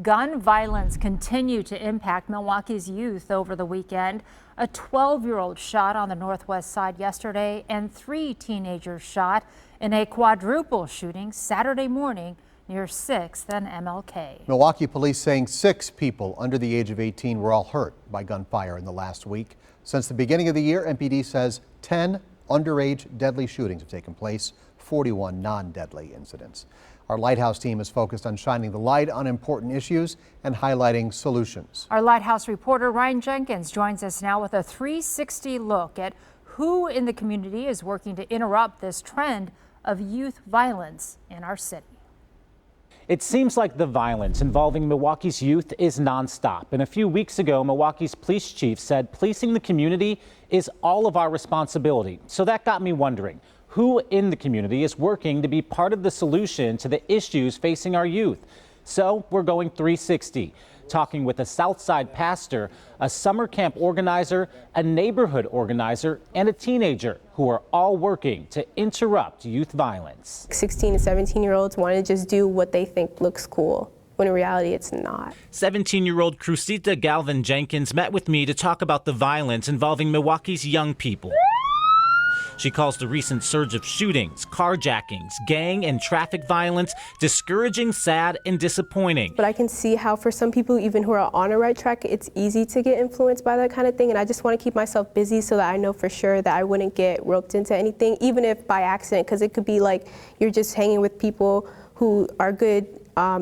Gun violence continued to impact Milwaukee's youth over the weekend. A 12-year-old shot on the northwest side yesterday and 3 teenagers shot in a quadruple shooting Saturday morning near 6th and MLK. Milwaukee Police saying 6 people under the age of 18 were all hurt by gunfire in the last week. Since the beginning of the year, MPD says 10 underage deadly shootings have taken place, 41 non-deadly incidents. Our Lighthouse team is focused on shining the light on important issues and highlighting solutions. Our Lighthouse reporter Ryan Jenkins joins us now with a 360 look at who in the community is working to interrupt this trend of youth violence in our city. It seems like the violence involving Milwaukee's youth is nonstop. And a few weeks ago, Milwaukee's police chief said policing the community is all of our responsibility. So that got me wondering, who in the community is working to be part of the solution to the issues facing our youth? So we're going 360, talking with a Southside pastor, a summer camp organizer, a neighborhood organizer, and a teenager who are all working to interrupt youth violence. 16 and 17-year-olds want to just do what they think looks cool, when in reality it's not. 17-year-old Crucita Galvin Jenkins met with me to talk about the violence involving Milwaukee's young people. She calls the recent surge of shootings, carjackings, gang and traffic violence discouraging, sad, and disappointing. But I can see how for some people, even who are on a right track, it's easy to get influenced by that kind of thing. And I just want to keep myself busy so that I know for sure that I wouldn't get roped into anything, even if by accident, because it could be like you're just hanging with people who are good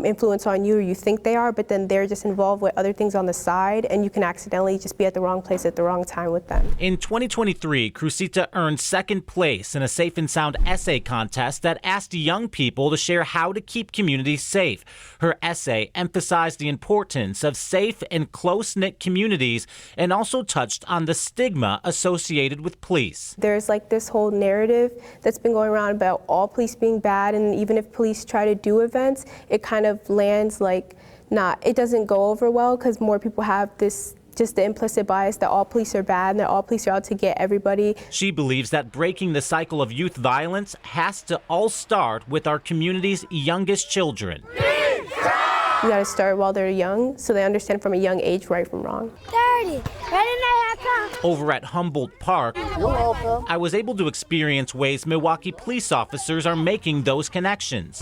influence on you, or you think they are, but then they're just involved with other things on the side, and you can accidentally just be at the wrong place at the wrong time with them. In 2023, Crucita earned second place in a Safe and Sound essay contest that asked young people to share how to keep communities safe. Her essay emphasized the importance of safe and close-knit communities and also touched on the stigma associated with police. There's like this whole narrative that's been going around about all police being bad, and even if police try to do events, it kind of lands like it doesn't go over well because more people have this just the implicit bias that all police are bad and that all police are out to get everybody. She believes that breaking the cycle of youth violence has to all start with our community's youngest children. You got to start while they're young so they understand from a young age right from wrong. 30. Over at Humboldt Park, I was able to experience ways Milwaukee police officers are making those connections.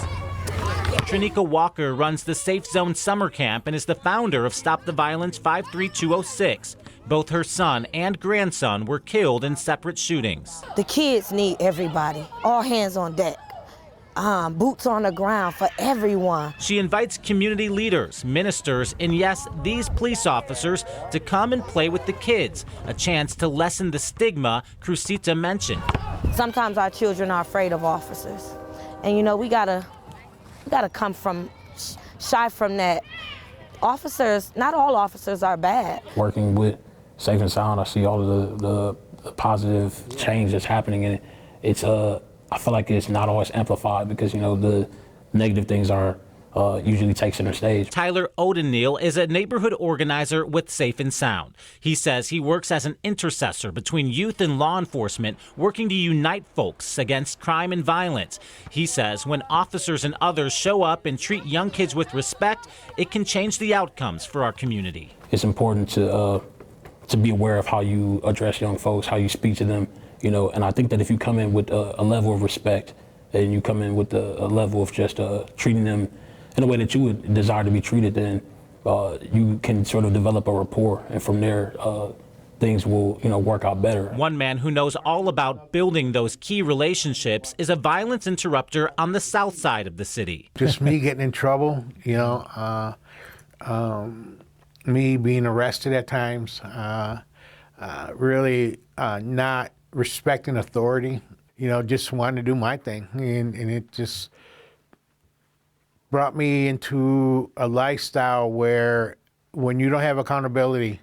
Trinica Walker runs the Safe Zone Summer Camp and is the founder of Stop the Violence 53206. Both her son and grandson were killed in separate shootings. The kids need everybody, all hands on deck. Boots on the ground for everyone. She invites community leaders, ministers, and yes, these police officers to come and play with the kids, a chance to lessen the stigma Crucita mentioned. Sometimes our children are afraid of officers. And you know, we gotta come from shy from that. Officers, not all officers are bad. Working with Safe and Sound, I see all of the positive change that's happening, and it's I feel like it's not always amplified because, you know, the negative things are usually take center stage. Tyler Odenneal is a neighborhood organizer with Safe and Sound. He says he works as an intercessor between youth and law enforcement, working to unite folks against crime and violence. He says when officers and others show up and treat young kids with respect, it can change the outcomes for our community. It's important to be aware of how you address young folks, how you speak to them, you know, and I think that if you come in with a level of respect and you come in with a level of just treating them in a way that you would desire to be treated, then you can sort of develop a rapport, and from there things will, you know, work out better. One man who knows all about building those key relationships is a violence interrupter on the south side of the city. Just me getting in trouble, you know, me being arrested at times, really not respecting authority, you know, just wanting to do my thing, and it just brought me into a lifestyle where when you don't have accountability,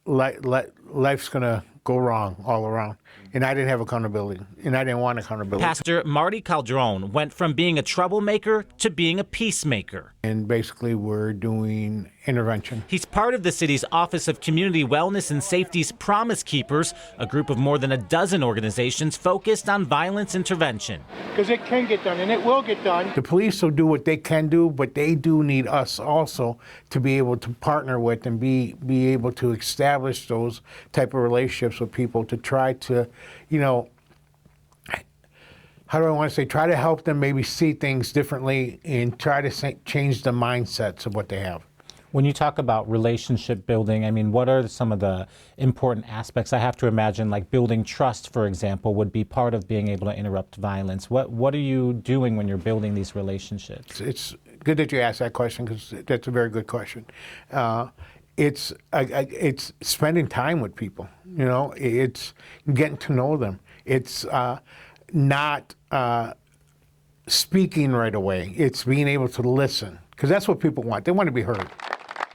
life's gonna go wrong all around. and I didn't have accountability, and I didn't want accountability. Pastor Marty Calderon went from being a troublemaker to being a peacemaker. And basically, we're doing intervention. He's part of the city's Office of Community Wellness and Safety's Promise Keepers, a group of more than a dozen organizations focused on violence intervention. Because it can get done, and it will get done. The police will do what they can do, but they do need us also to be able to partner with and be able to establish those type of relationships with people to try to, you know, how do I want to say, try to help them maybe see things differently and try to change the mindsets of what they have. When you talk about relationship building, I mean, what are some of the important aspects? I have to imagine like building trust, for example, would be part of being able to interrupt violence. What are you doing when you're building these relationships? It's good that you asked that question because that's a very good question. It's spending time with people, you know, it's getting to know them. It's not speaking right away. It's being able to listen because that's what people want. They want to be heard.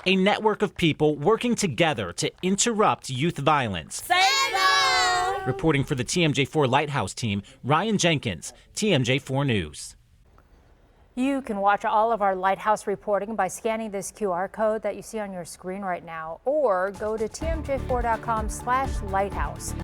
A network of people working together to interrupt youth violence. Say no! Reporting for the TMJ4 Lighthouse team, Ryan Jenkins, TMJ4 News. You can watch all of our Lighthouse reporting by scanning this QR code that you see on your screen right now, or go to tmj4.com/lighthouse.